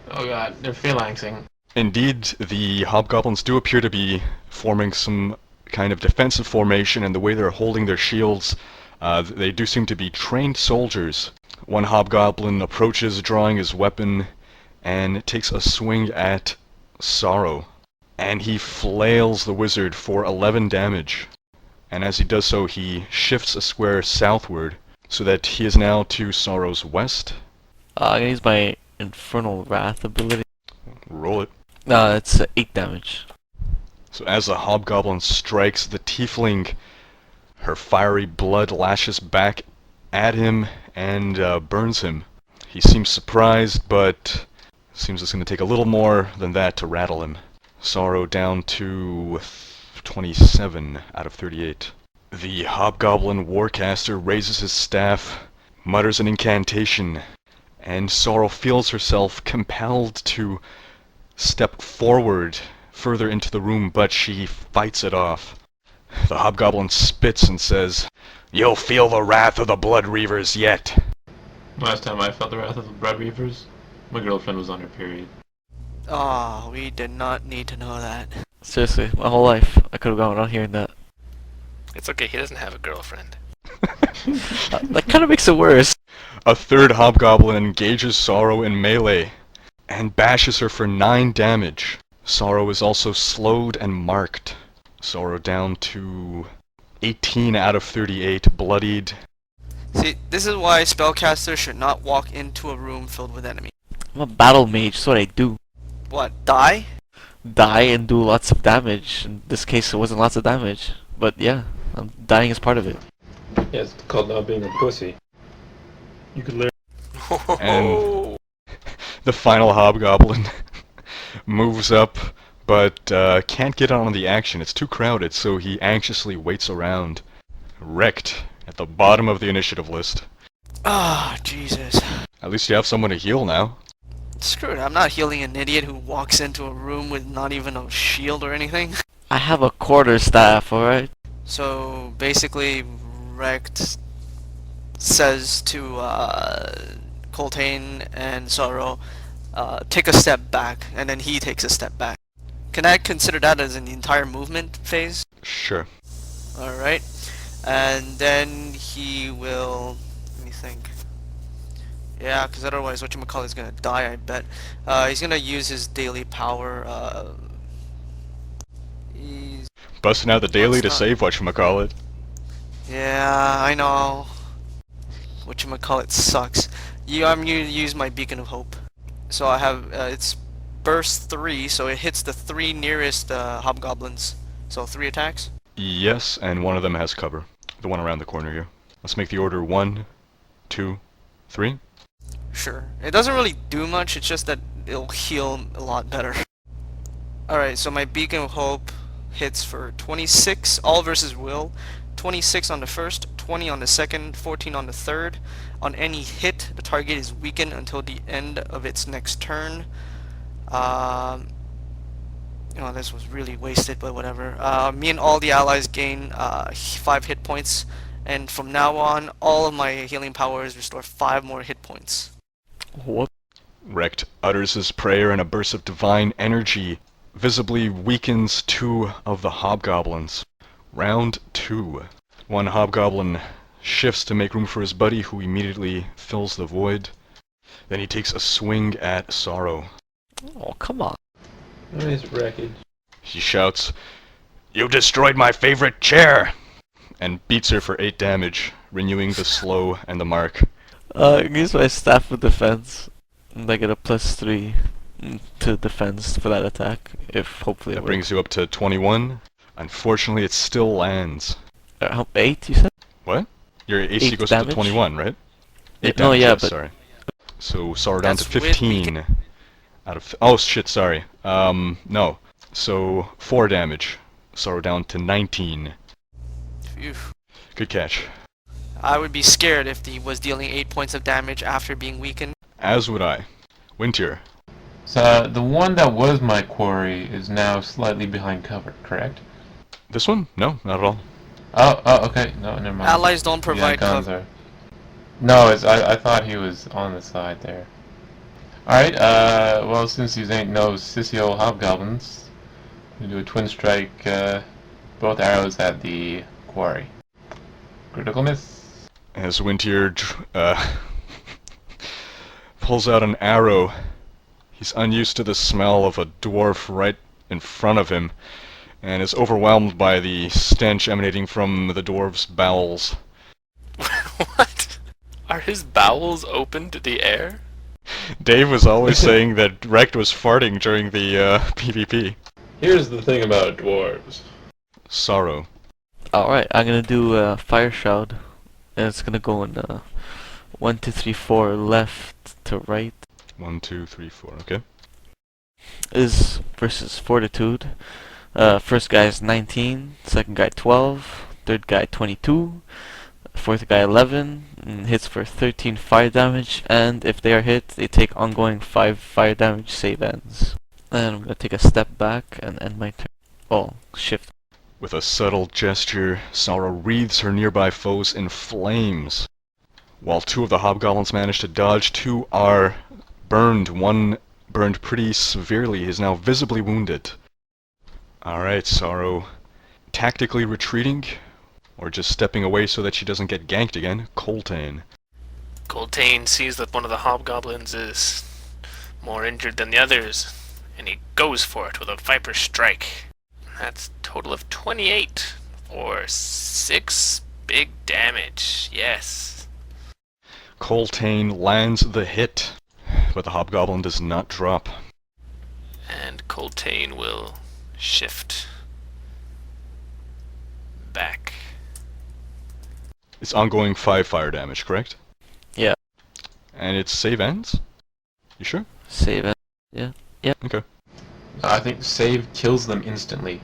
Oh god, they're phalanxing. Indeed, the hobgoblins do appear to be forming some kind of defensive formation, and the way they're holding their shields, they do seem to be trained soldiers. One hobgoblin approaches, drawing his weapon, and takes a swing at Sorrow. And he flails the wizard for 11 damage. And as he does so, he shifts a square southward, so that he is now to Sorrow's west. I'm gonna use my Infernal Wrath ability. Roll it. It's 8 damage. So as the hobgoblin strikes the tiefling, her fiery blood lashes back at him and burns him. He seems surprised, but seems it's going to take a little more than that to rattle him. Sorrow down to 27 out of 38. The hobgoblin warcaster raises his staff, mutters an incantation, and Sorrow feels herself compelled to step forward further into the room, but she fights it off. The hobgoblin spits and says, "You'll feel the wrath of the Bloodreavers yet." Last time I felt the wrath of the Bloodreavers, my girlfriend was on her period. Ah, we did not need to know that. Seriously, my whole life I could have gone without hearing that. It's okay, he doesn't have a girlfriend. That kind of makes it worse. A third hobgoblin engages Sorrow in melee and bashes her for 9 damage. Sorrow is also slowed and marked. Sorrow down to 18 out of 38, bloodied. See, this is why spellcasters should not walk into a room filled with enemies. I'm a battle mage, that's what I do. What, die? Die and do lots of damage. In this case, it wasn't lots of damage. But yeah, dying is part of it. Yeah, it's called not being a pussy. You could learn. And the final hobgoblin moves up, but can't get on the action. It's too crowded, so he anxiously waits around. Wrecked at the bottom of the initiative list. Ah, Jesus. At least you have someone to heal now. Screw it, I'm not healing an idiot who walks into a room with not even a shield or anything. I have a quarterstaff, alright? So, basically, Rect says to Coltaine and Sorrow, take a step back, and then he takes a step back. Can I consider that as an entire movement phase? Sure. Alright. And then he will... let me think. Yeah, because otherwise whatchamacallit is going to die, I bet. He's going to use his daily power. He's... Busting out the daily It's to not- save whatchamacallit. Yeah, I know. Whatchamacallit sucks. I'm going to use my Beacon of Hope. So I have, it's burst 3, so it hits the 3 nearest hobgoblins. So 3 attacks. Yes, and one of them has cover. The one around the corner here. Let's make the order 1, 2, 3. Sure. It doesn't really do much, it's just that it'll heal a lot better. Alright, so my Beacon of Hope hits for 26, all versus will. 26 on the first, 20 on the second, 14 on the third. On any hit, the target is weakened until the end of its next turn. This was really wasted, but whatever. Me and all the allies gain 5 hit points, and from now on, all of my healing powers restore 5 more hit points. What? Rect utters his prayer, and a burst of divine energy visibly weakens 2 of the hobgoblins. Round 2. One hobgoblin shifts to make room for his buddy, who immediately fills the void. Then he takes a swing at Sorrow. Oh, come on. Nice wreckage. He shouts, "You destroyed my favorite chair!" and beats her for 8 damage, renewing the slow and the mark. Use my staff of defense. And I get a +3 to defense for that attack, if hopefully That it brings you up to 21. Unfortunately, it still lands. 8, you said? What? Your AC 8 goes damage? to 21, right? 8 No, damage, yeah, yes, but... sorry. So, Sorrow down to That's with 15 out of... Oh, shit, sorry. No. So, 4 damage. Sorrow down to 19. Phew. Good catch. I would be scared if he was dealing 8 points of damage after being weakened. As would I. Wintier. So the one that was my quarry is now slightly behind cover, correct? This one? No, not at all. Oh, okay. No, never mind. Allies don't Yeah, provide guns cover. are... No, I thought he was on the side there. Alright, well, since these ain't no sissy old hobgoblins, we do a twin strike, both arrows at the quarry. Critical miss. As Wintier pulls out an arrow, he's unused to the smell of a dwarf right in front of him, and is overwhelmed by the stench emanating from the dwarf's bowels. What? Are his bowels open to the air? Dave was always saying that Rect was farting during the PvP. Here's the thing about dwarves. Sorrow. Alright, I'm gonna do Fire Shroud. And it's gonna go in 1, 2, 3, 4 left to right. 1, 2, 3, 4, okay. Is versus Fortitude. First guy is 19, second guy 12, third guy 22, fourth guy 11, and hits for 13 fire damage, and if they are hit, they take ongoing 5 fire damage save ends. And I'm gonna take a step back and end my turn. Oh, shift. With a subtle gesture, Sorrow wreathes her nearby foes in flames. While 2 of the hobgoblins manage to dodge, 2 are burned. 1 burned pretty severely. He is now visibly wounded. Alright, Sorrow. Tactically retreating, or just stepping away so that she doesn't get ganked again. Coltaine. Coltaine sees that one of the hobgoblins is more injured than the others, and he goes for it with a Viper Strike. That's a total of 28 for 6 big damage. Yes. Coltaine lands the hit, but the hobgoblin does not drop. And Coltaine will shift back. It's ongoing 5 fire damage, correct? Yeah. And its save ends? You sure? Save it. Yeah. Okay. I think save kills them instantly.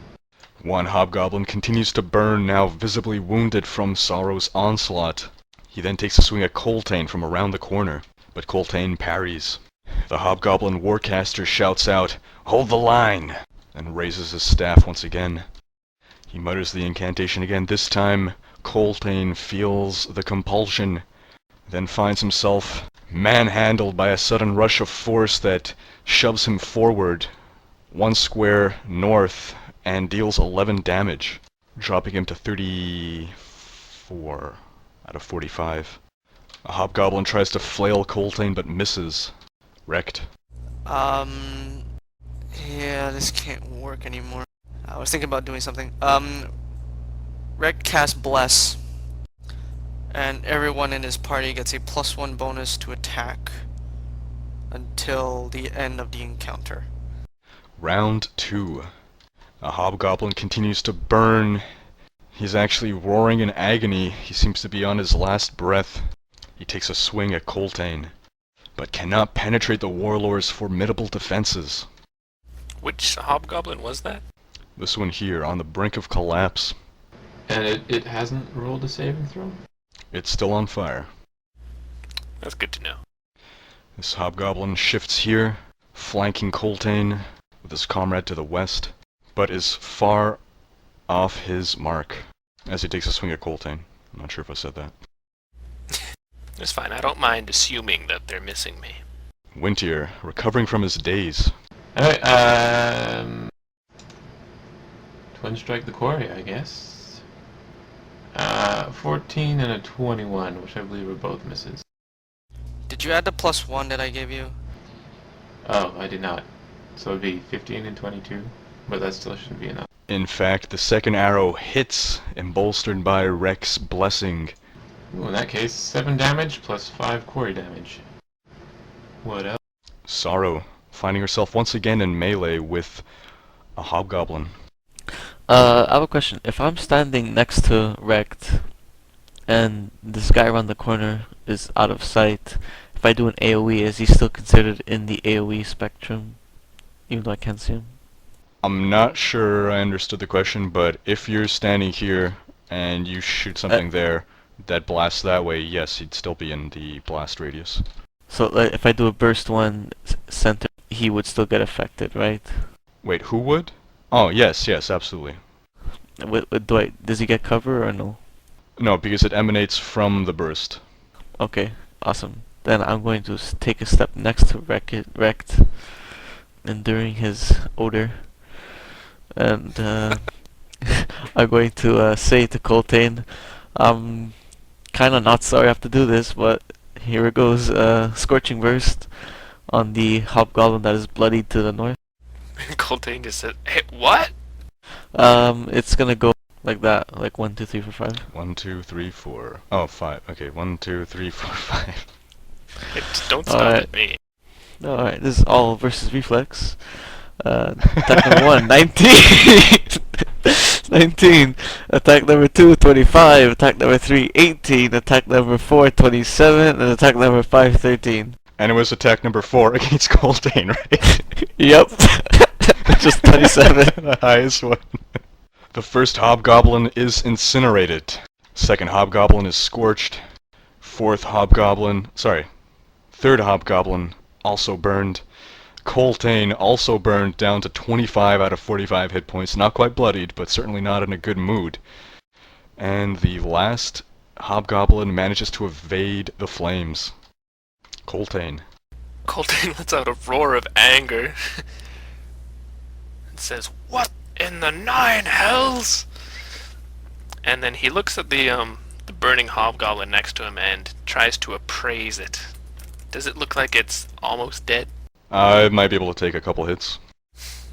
1 hobgoblin continues to burn, now visibly wounded from Sorrow's onslaught. He then takes a swing at Coltaine from around the corner, but Coltaine parries. The hobgoblin warcaster shouts out, "Hold the line!" and raises his staff once again. He mutters the incantation again. This time, Coltaine feels the compulsion, then finds himself manhandled by a sudden rush of force that shoves him forward 1 square north and deals 11 damage, dropping him to 34 out of 45. A hobgoblin tries to flail Coltaine but misses. Wrecked. Yeah, this can't work anymore. I was thinking about doing something. Rec cast Bless, and everyone in his party gets a +1 bonus to attack until the end of the encounter. Round 2. A hobgoblin continues to burn. He's actually roaring in agony. He seems to be on his last breath. He takes a swing at Coltaine, but cannot penetrate the warlord's formidable defenses. Which hobgoblin was that? This one here, on the brink of collapse. And it hasn't rolled a saving throw? It's still on fire. That's good to know. This hobgoblin shifts here, flanking Coltaine with his comrade to the west, but is far off his mark as he takes a swing at Coltaine. I'm not sure if I said that. It's fine. I don't mind assuming that they're missing me. Wintier, recovering from his daze. Alright, twin strike the quarry, I guess. 14 and a 21, which I believe are both misses. Did you add the +1 that I gave you? Oh, I did not. So it'd be 15 and 22, but that still shouldn't be enough. In fact, the second arrow hits, embolstered by Rek's blessing. Ooh, in that case, 7 damage plus 5 quarry damage. What else? Sorrow, finding herself once again in melee with a hobgoblin. I have a question. If I'm standing next to Rect, and this guy around the corner is out of sight, if I do an AoE, is he still considered in the AoE spectrum, even though I can't see him? I'm not sure I understood the question, but if you're standing here and you shoot something there that blasts that way, yes, he'd still be in the blast radius. So like, if I do a burst one center, he would still get affected, right? Wait, who would? Oh, yes, absolutely. Does he get cover or no? No, because it emanates from the burst. Okay, awesome. then I'm going to take a step next to Rect, enduring his odor, and I'm going to say to Coltaine, I'm kind of not sorry I have to do this, but here it goes. Scorching Burst on the hobgoblin that is bloodied to the north. Coltaine just said, "Hey, what?" It's gonna go like that, like 1, 2, 3, 4, 5. 1, 2, 3, 4. Oh, 5. Okay, 1, 2, 3, 4, 5. Don't stop Alright. at me. Alright, this is all versus reflex. Attack number 1, 19! 19. Attack number 2, 25. Attack number 3, 18. Attack number 4, 27. And attack number 5, 13. And it was attack number 4 against Coltaine, right? Yep. Just 27. The highest one. The first hobgoblin is incinerated. Second hobgoblin is scorched. Third hobgoblin also burned. Coltaine also burned down to 25 out of 45 hit points. Not quite bloodied, but certainly not in a good mood. And the last hobgoblin manages to evade the flames. Coltaine. Coltaine lets out a roar of anger and says, "What in the 9 hells?" And then he looks at the burning hobgoblin next to him and tries to appraise it. Does it look like it's almost dead? I might be able to take a couple hits.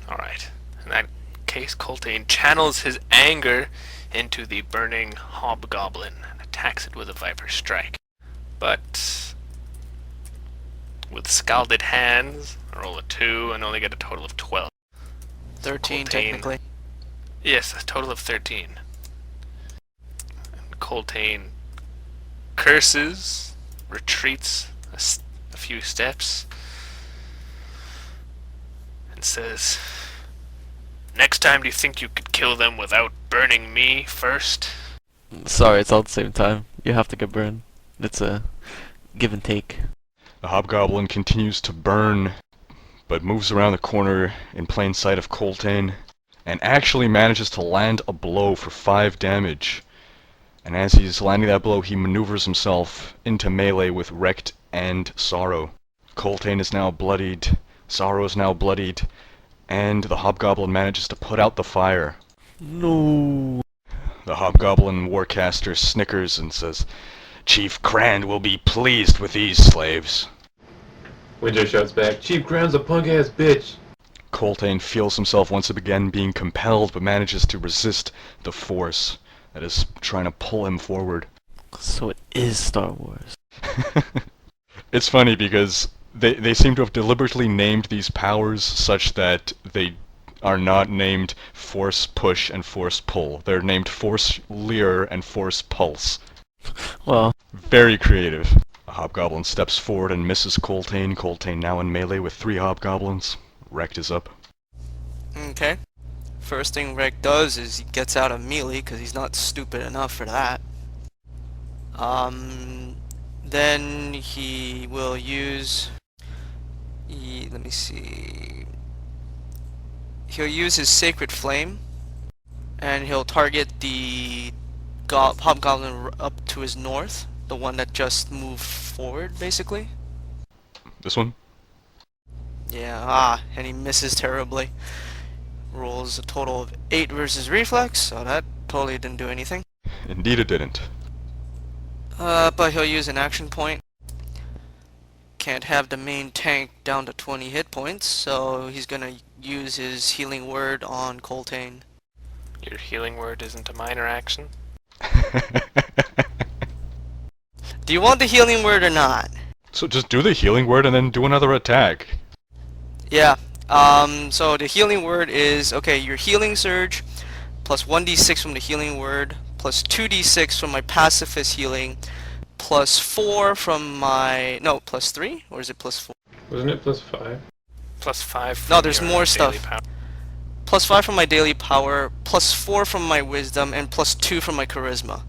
Alright. In that case, Coltaine channels his anger into the burning hobgoblin and attacks it with a Viper Strike. But with scalded hands, I roll a 2 and only get a total of 12. 13 Coltaine. technically. Yes, a total of 13. And Coltaine curses, retreats a few steps, and says, "Next time, do you think you could kill them without burning me first?" Sorry, it's all at the same time. You have to get burned. It's a give and take. The hobgoblin continues to burn, but moves around the corner in plain sight of Coltaine, and actually manages to land a blow for 5 damage. And as he's landing that blow, he maneuvers himself into melee with Rect and Sorrow. Coltaine is now bloodied, Sorrow is now bloodied, and the hobgoblin manages to put out the fire. No. The hobgoblin warcaster snickers and says, "Chief Krand will be pleased with these slaves." Winter shouts back, "Chief Krand's a punk-ass bitch!" Coltaine feels himself once again being compelled, but manages to resist the force that is trying to pull him forward. So it is Star Wars. It's funny because they seem to have deliberately named these powers such that they are not named Force Push and Force Pull. They're named Force Lure and Force Pulse. Well, Very creative. A hobgoblin steps forward and misses Coltaine. Coltaine now in melee with 3 hobgoblins. Rect is up. Okay. First thing Rek does is he gets out of melee because he's not stupid enough for that. Then he will use. Let me see. He'll use his Sacred Flame, and he'll target the hobgoblin up to his north, the one that just moved forward, basically. This one? Yeah, and he misses terribly. Rolls a total of 8 versus reflex, so that totally didn't do anything. Indeed it didn't. But he'll use an action point. Can't have the main tank down to 20 hit points, so he's gonna use his healing word on Coltaine. Your healing word isn't a minor action. Do you want the healing word or not? So just do the healing word and then do another attack. Yeah. So the healing word is, okay, your healing surge, plus 1d6 from the healing word, plus 2d6 from my pacifist healing, plus 4 from my, no, plus 3? Or is it plus 4? Wasn't it +5? Plus 5 from No, there's your more daily stuff. power. Plus 5 from my daily power, plus 4 from my wisdom, and plus 2 from my charisma.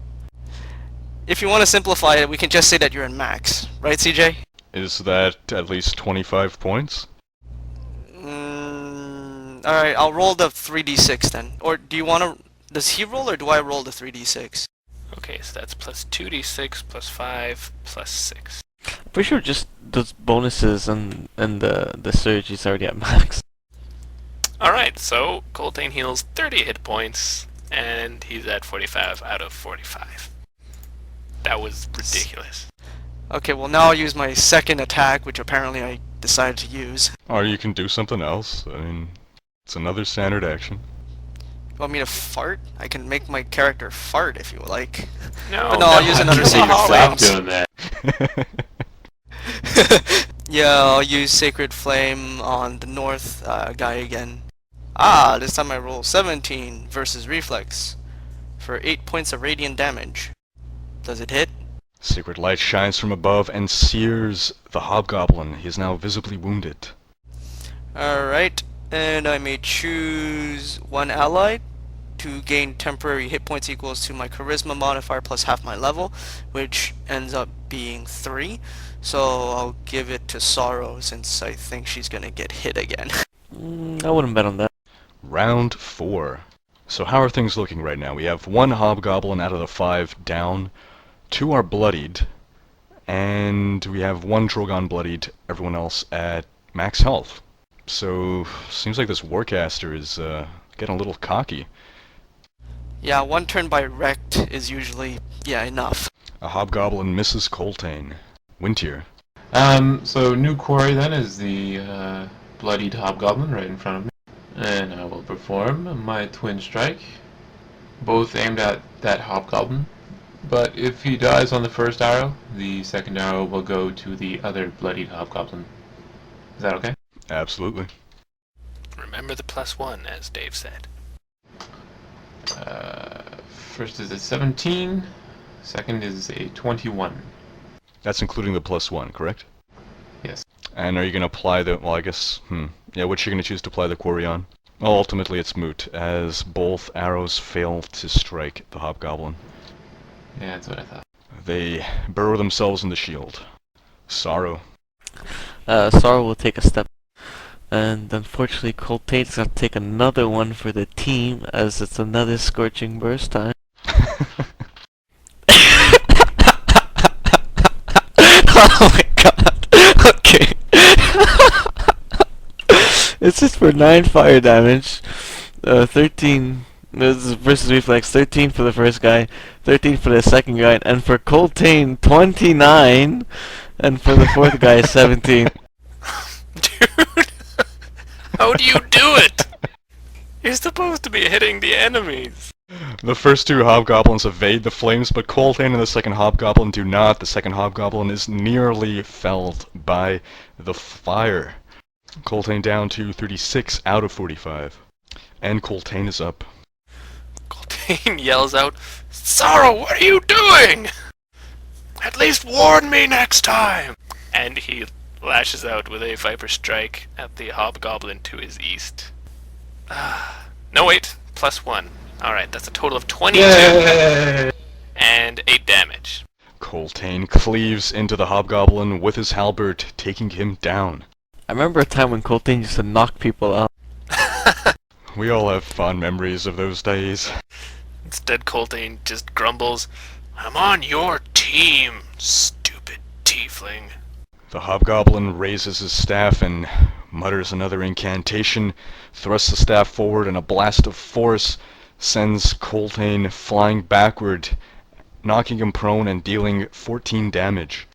If you want to simplify it, we can just say that you're in max. Right, CJ? Is that at least 25 points? Alright, I'll roll the 3d6 then. Or do you want to... Does he roll or do I roll the 3d6? Okay, so that's plus 2d6 plus 5 plus 6. For sure, just those bonuses and the surge is already at max. Alright, so Coltaine heals 30 hit points, and he's at 45 out of 45. That was ridiculous. Okay, well now I'll use my second attack, which apparently I decided to use. Or you can do something else. I mean, it's another standard action. You want me to fart? I can make my character fart if you like. No, But no, I'll use another Sacred Stop Flames. doing that. Yeah, I'll use Sacred Flame on the north guy again. Ah, this time I roll 17 versus Reflex for 8 points of radiant damage. Does it hit? Sacred light shines from above and sears the hobgoblin. He is now visibly wounded. Alright, and I may choose one ally to gain temporary hit points equals to my charisma modifier plus half my level, which ends up being 3. So I'll give it to Sorrow since I think she's gonna get hit again. I wouldn't bet on that. Round 4. So how are things looking right now? We have 1 hobgoblin out of the 5 down, 2 are bloodied, and we have 1 Drogon bloodied, everyone else at max health. So, seems like this Warcaster is getting a little cocky. Yeah, 1 turn by wrecked is usually, enough. A hobgoblin misses Coltaine. Wintier. So new quarry then is the bloodied hobgoblin right in front of me. And I will perform my twin strike, both aimed at that hobgoblin. But if he dies on the first arrow, the second arrow will go to the other bloodied hobgoblin. Is that okay? Absolutely. Remember the +1, as Dave said. First is a 17, second is a 21. That's including the +1, correct? Yes. And are you going to apply the... well, I guess... yeah, which you're going to choose to apply the quarry on? Well, ultimately it's moot, as both arrows fail to strike the hobgoblin. Yeah, that's what I thought. They burrow themselves in the shield. Sorrow. Sorrow will take a step. And unfortunately, Coltaine's got to take another one for the team, as it's another Scorching Burst time. Oh my god. Okay. It's just for 9 fire damage. 13 this is versus reflex. 13 for the first guy, 13 for the second guy, and for Coltaine 29, and for the fourth guy 17. Dude, how do you do it? You're supposed to be hitting the enemies. The first 2 hobgoblins evade the flames, but Coltaine and the second hobgoblin do not. The second hobgoblin is nearly felled by the fire. Coltaine down to 36 out of 45. And Coltaine is up. Coltaine yells out, "Sorrow, what are you doing? At least warn me next time!" And he lashes out with a Viper Strike at the hobgoblin to his east. No, wait, +1. Alright, that's a total of 22 Yay! and 8 damage. Coltaine cleaves into the hobgoblin with his halberd, taking him down. I remember a time when Coltaine used to knock people out. We all have fond memories of those days. Instead, Coltaine just grumbles, "I'm on your team, stupid tiefling." The hobgoblin raises his staff and mutters another incantation, thrusts the staff forward, and a blast of force sends Coltaine flying backward, knocking him prone and dealing 14 damage.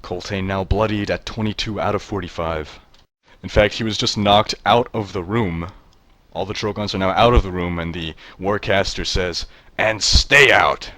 Coltaine now bloodied at 22 out of 45. In fact, he was just knocked out of the room. All the Drogons are now out of the room, and the Warcaster says, "And stay out!"